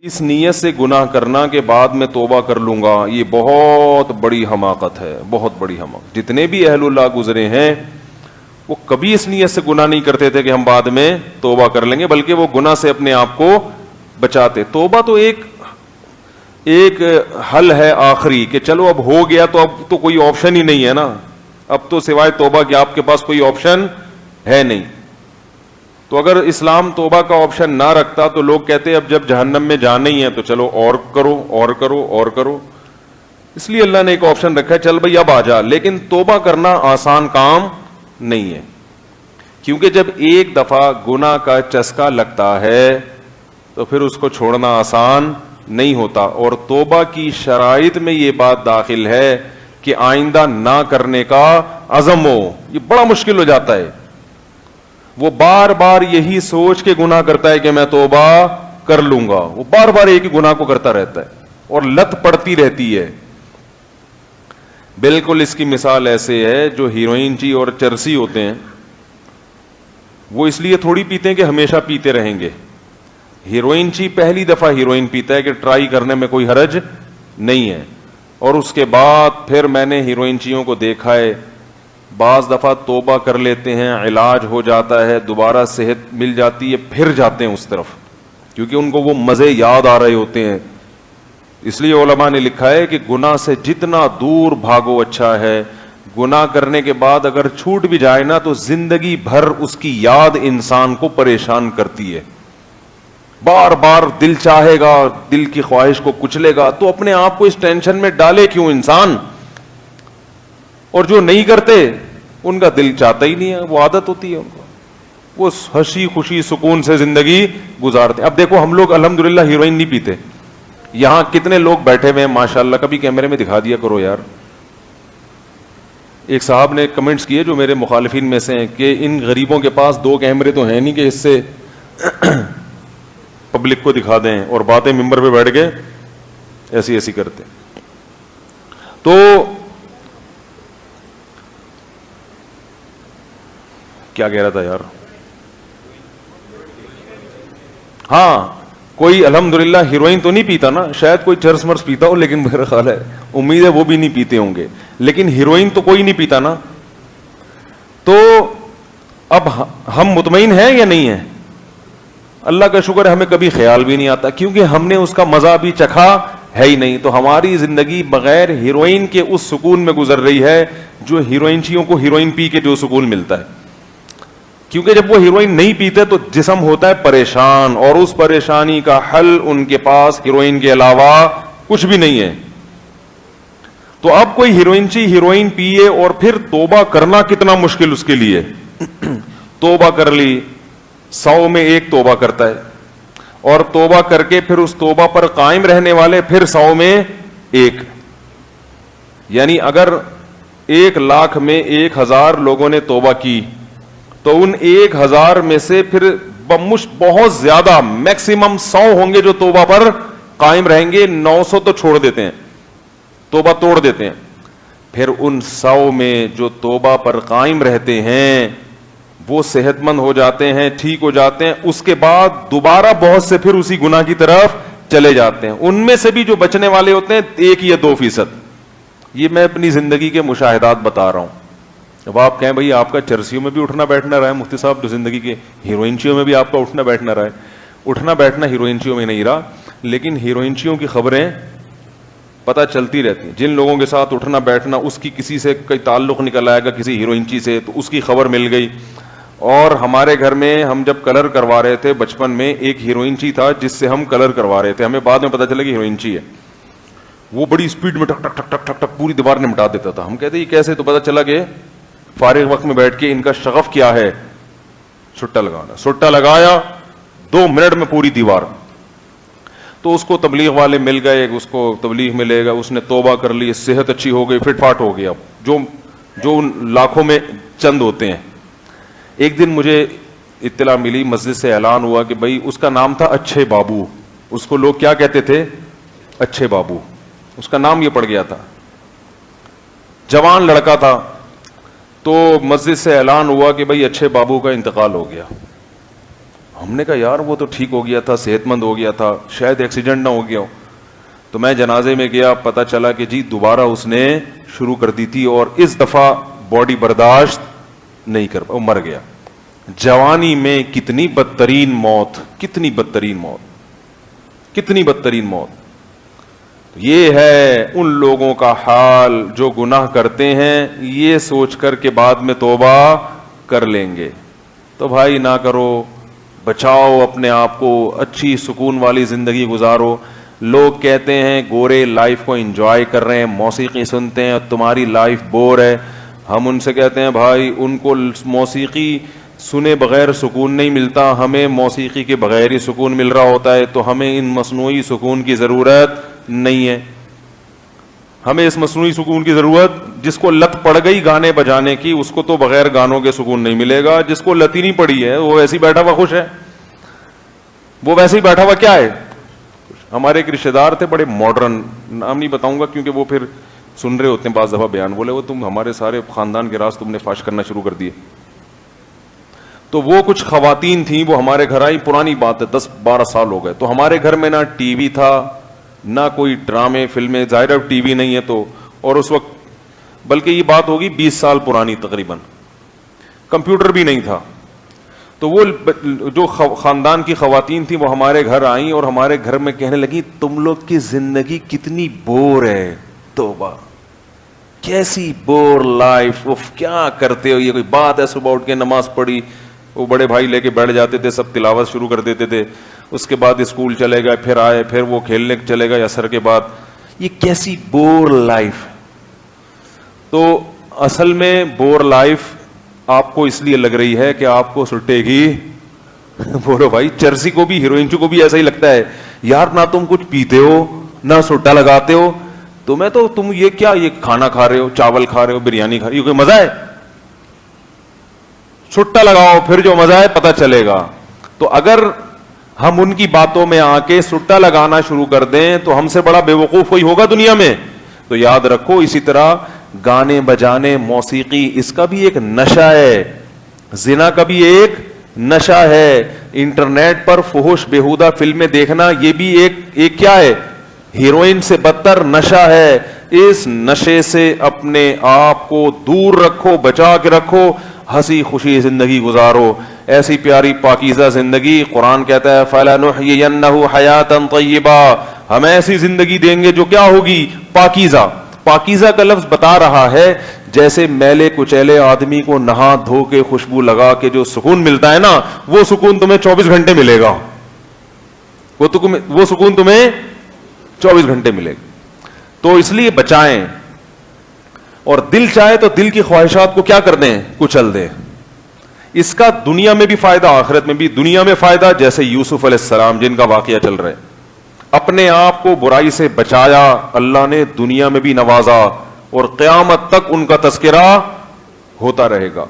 اس نیت سے گناہ کرنا کہ بعد میں توبہ کر لوں گا، یہ بہت بڑی حماقت ہے، بہت بڑی حماقت۔ جتنے بھی اہل اللہ گزرے ہیں وہ کبھی اس نیت سے گناہ نہیں کرتے تھے کہ ہم بعد میں توبہ کر لیں گے، بلکہ وہ گناہ سے اپنے آپ کو بچاتے۔ توبہ تو ایک حل ہے آخری کہ چلو اب ہو گیا تو اب تو کوئی آپشن ہی نہیں ہے نا، اب تو سوائے توبہ کے آپ کے پاس کوئی آپشن ہے نہیں۔ تو اگر اسلام توبہ کا آپشن نہ رکھتا تو لوگ کہتے اب جب جہنم میں جانا ہی ہے تو چلو اور کرو اور کرو اور کرو، اس لیے اللہ نے ایک آپشن رکھا ہے، چل بھائی اب آ جا۔ لیکن توبہ کرنا آسان کام نہیں ہے، کیونکہ جب ایک دفعہ گناہ کا چسکا لگتا ہے تو پھر اس کو چھوڑنا آسان نہیں ہوتا۔ اور توبہ کی شرائط میں یہ بات داخل ہے کہ آئندہ نہ کرنے کا عزم ہو، یہ بڑا مشکل ہو جاتا ہے۔ وہ بار بار یہی سوچ کے گناہ کرتا ہے کہ میں توبہ کر لوں گا، وہ بار بار ایک ہی گناہ کو کرتا رہتا ہے اور لت پڑتی رہتی ہے۔ بالکل اس کی مثال ایسے ہے جو ہیروئن چی اور چرسی ہوتے ہیں، وہ اس لیے تھوڑی پیتے ہیں کہ ہمیشہ پیتے رہیں گے۔ ہیروئن چی پہلی دفعہ ہیروئن پیتا ہے کہ ٹرائی کرنے میں کوئی حرج نہیں ہے، اور اس کے بعد پھر میں نے ہیروئن چیوں کو دیکھا ہے بعض دفعہ توبہ کر لیتے ہیں، علاج ہو جاتا ہے، دوبارہ صحت مل جاتی ہے، پھر جاتے ہیں اس طرف، کیونکہ ان کو وہ مزے یاد آ رہے ہوتے ہیں۔ اس لیے علماء نے لکھا ہے کہ گناہ سے جتنا دور بھاگو اچھا ہے۔ گناہ کرنے کے بعد اگر چھوٹ بھی جائے نا تو زندگی بھر اس کی یاد انسان کو پریشان کرتی ہے، بار بار دل چاہے گا، دل کی خواہش کو کچلے گا، تو اپنے آپ کو اس ٹینشن میں ڈالے کیوں انسان؟ اور جو نہیں کرتے ان کا دل چاہتا ہی نہیں ہے، وہ عادت ہوتی ہے ان کو، وہ ہنسی خوشی سکون سے زندگی گزارتے۔ اب دیکھو ہم لوگ الحمدللہ ہیروئن نہیں پیتے، یہاں کتنے لوگ بیٹھے ہوئے ہیں ماشاءاللہ، کبھی کیمرے میں دکھا دیا کرو یار۔ ایک صاحب نے کمنٹس کیے جو میرے مخالفین میں سے ہیں کہ ان غریبوں کے پاس 2 کیمرے تو ہیں نہیں کہ اس سے پبلک کو دکھا دیں، اور باتیں ممبر پہ بیٹھ کے ایسی ایسی کرتے۔ تو کیا کہہ رہا تھا یار؟ ہاں، کوئی الحمدللہ ہیروئن تو نہیں پیتا نا، شاید کوئی چرس مرس پیتا ہو، لیکن میرا خیال ہے امید ہے وہ بھی نہیں پیتے ہوں گے، لیکن ہیروئن تو کوئی نہیں پیتا نا۔ تو اب ہم مطمئن ہیں یا نہیں ہیں؟ اللہ کا شکر ہے ہمیں کبھی خیال بھی نہیں آتا، کیونکہ ہم نے اس کا مزہ بھی چکھا ہے ہی نہیں۔ تو ہماری زندگی بغیر ہیروئن کے اس سکون میں گزر رہی ہے جو ہیروئنچیوں کو ہیروئن پی کے جو سکون ملتا ہے، کیونکہ جب وہ ہیروئن نہیں پیتے تو جسم ہوتا ہے پریشان، اور اس پریشانی کا حل ان کے پاس ہیروئن کے علاوہ کچھ بھی نہیں ہے۔ تو اب کوئی ہیروئنچی ہیروئن پیے اور پھر توبہ کرنا کتنا مشکل اس کے لیے۔ توبہ کر لی، 100 میں 1 توبہ کرتا ہے، اور توبہ کر کے پھر اس توبہ پر قائم رہنے والے پھر 100 میں 1، یعنی اگر 1,00,000 میں 1,000 لوگوں نے توبہ کی تو ان 1,000 میں سے پھر بہت زیادہ میکسیمم 100 ہوں گے جو توبہ پر قائم رہیں گے، 900 تو چھوڑ دیتے ہیں، توبہ توڑ دیتے ہیں۔ پھر ان 100 میں جو توبہ پر قائم رہتے ہیں وہ صحت مند ہو جاتے ہیں، ٹھیک ہو جاتے ہیں، اس کے بعد دوبارہ بہت سے پھر اسی گناہ کی طرف چلے جاتے ہیں۔ ان میں سے بھی جو بچنے والے ہوتے ہیں 1 یا 2%۔ یہ میں اپنی زندگی کے مشاہدات بتا رہا ہوں۔ اب آپ کہیں بھئی آپ کا چرسیوں میں بھی اٹھنا بیٹھنا رہا ہے مفتی صاحب، جو زندگی کے ہیروئنچیوں میں بھی آپ کا اٹھنا بیٹھنا رہا ہے۔ اٹھنا بیٹھنا ہیروئنچیوں میں نہیں رہا، لیکن ہیروئنچیوں کی خبریں پتہ چلتی رہتی ہیں۔ جن لوگوں کے ساتھ اٹھنا بیٹھنا اس کی کسی سے کوئی تعلق نکل آئے گا کسی ہیروئنچی سے تو اس کی خبر مل گئی۔ اور ہمارے گھر میں ہم جب کلر کروا رہے تھے بچپن میں، ایک ہیروئنچی تھا جس سے ہم کلر کروا رہے تھے، ہمیں بعد میں پتہ چلا کہ ہیروئنچی ہے۔ وہ بڑی اسپیڈ میں ٹک ٹک ٹک ٹک ٹک ٹک پوری دیوار نمٹا دیتا تھا۔ ہم کہتے یہ کیسے؟ تو پتہ چلا کہ فارغ وقت میں بیٹھ کے ان کا شغف کیا ہے، سٹا لگانا۔ سٹا لگایا 2 منٹ میں پوری دیوار۔ تو اس کو تبلیغ والے مل گئے، اس کو تبلیغ ملے گا، اس نے توبہ کر لی، صحت اچھی ہو گئی، فٹ فاٹ ہو گیا، جو لاکھوں میں چند ہوتے ہیں۔ ایک دن مجھے اطلاع ملی، مسجد سے اعلان ہوا کہ بھائی اس کا نام تھا اچھے بابو، اس کو لوگ کیا کہتے تھے؟ اچھے بابو، اس کا نام یہ پڑ گیا تھا، جوان لڑکا تھا۔ تو مسجد سے اعلان ہوا کہ بھائی اچھے بابو کا انتقال ہو گیا۔ ہم نے کہا یار وہ تو ٹھیک ہو گیا تھا, صحت مند ہو گیا تھا, شاید ایکسیڈنٹ نہ ہو گیا ہو. تو میں جنازے میں گیا, پتا چلا کہ جی دوبارہ اس نے شروع کر دی تھی اور اس دفعہ باڈی برداشت نہیں کر پا, وہ مر گیا. جوانی میں کتنی بدترین موت, کتنی بدترین موت, کتنی بدترین موت. یہ ہے ان لوگوں کا حال جو گناہ کرتے ہیں یہ سوچ کر کے بعد میں توبہ کر لیں گے. تو بھائی نہ کرو, بچاؤ اپنے آپ کو, اچھی سکون والی زندگی گزارو. لوگ کہتے ہیں گورے لائف کو انجوائے کر رہے ہیں, موسیقی سنتے ہیں اور تمہاری لائف بور ہے. ہم ان سے کہتے ہیں بھائی ان کو موسیقی سنے بغیر سکون نہیں ملتا, ہمیں موسیقی کے بغیر ہی سکون مل رہا ہوتا ہے. تو ہمیں ان مصنوعی سکون کی ضرورت نہیں ہے. ہمیں اس مصنوعی سکون کی ضرورت, جس کو لت پڑ گئی گانے بجانے کی اس کو تو بغیر گانوں کے سکون نہیں ملے گا. جس کو لت ہی نہیں پڑی ہے وہ ایسے ہی بیٹھا ہوا خوش ہے, وہ ویسے ہی بیٹھا ہوا کیا ہے. ہمارے ایک رشتے دار تھے بڑے ماڈرن, نام نہیں بتاؤں گا کیونکہ وہ پھر سن رہے ہوتے ہیں بعض دفعہ بیان, بولے وہ تم ہمارے سارے خاندان کے راز تم نے فاش کرنا شروع کر دیے. تو وہ کچھ خواتین تھیں, وہ ہمارے گھر آئی, پرانی بات ہے 10-12 سال ہو گئے. تو ہمارے گھر میں نہ ٹی وی تھا نہ کوئی ڈرامے فلمیں, ظاہر اب ٹی وی نہیں ہے تو, اور اس وقت بلکہ یہ بات ہوگی 20 سال پرانی تقریباً, کمپیوٹر بھی نہیں تھا. تو وہ جو خاندان کی خواتین تھیں وہ ہمارے گھر آئیں اور ہمارے گھر میں کہنے لگی تم لوگ کی زندگی کتنی بور ہے, توبہ کیسی بور لائف, کیا کرتے ہو, یہ کوئی بات ہے. صبح اٹھ کے نماز پڑھی, وہ بڑے بھائی لے کے بیٹھ جاتے تھے, سب تلاوت شروع کر دیتے تھے, اس کے بعد اسکول چلے گئے, پھر آئے, پھر وہ کھیلنے چلے گئے عصر کے بعد. یہ کیسی بور لائف. تو اصل میں بور لائف آپ کو اس لیے لگ رہی ہے کہ آپ کو سٹے گی. بولو بھائی, چرسی کو بھی ہیروئن کو بھی ایسا ہی لگتا ہے یار, نہ تم کچھ پیتے ہو نہ سٹا لگاتے ہو, تمہیں تو تم یہ کیا, یہ کھانا کھا رہے ہو, چاول کھا رہے ہو, بریانی کھا رہے ہو, یہ کوئی مزہ ہے. چھٹا لگاؤ پھر جو مزہ ہے پتہ چلے گا. تو اگر ہم ان کی باتوں میں آ کے سٹا لگانا شروع کر دیں تو ہم سے بڑا بے وقوف کوئی ہوگا دنیا میں. تو یاد رکھو, اسی طرح گانے بجانے موسیقی اس کا بھی ایک نشہ ہے, زنا کا بھی ایک نشہ ہے, انٹرنیٹ پر فحش بیہودہ فلمیں دیکھنا یہ بھی ایک کیا ہے, ہیروئن سے بدتر نشہ ہے. اس نشے سے اپنے آپ کو دور رکھو, بچا کے رکھو, ہنسی خوشی زندگی گزارو, ایسی پیاری پاکیزہ زندگی. قرآن کہتا ہے فَلَنُحْيِيَنَّهُ حَيَاةً طَيِّبَةً, ہم ایسی زندگی دیں گے جو کیا ہوگی, پاکیزہ. پاکیزہ کا لفظ بتا رہا ہے جیسے میلے کچیلے آدمی کو نہا دھو کے خوشبو لگا کے جو سکون ملتا ہے نا, وہ سکون تمہیں 24 گھنٹے ملے گا. وہ سکون تمہیں 24 گھنٹے ملے گا. تو اس لیے بچائیں, اور دل چاہے تو دل کی خواہشات کو کیا کر دیں, کچل دیں. اس کا دنیا میں بھی فائدہ آخرت میں بھی. دنیا میں فائدہ جیسے یوسف علیہ السلام جن کا واقعہ چل رہا ہے, اپنے آپ کو برائی سے بچایا, اللہ نے دنیا میں بھی نوازا, اور قیامت تک ان کا تذکرہ ہوتا رہے گا.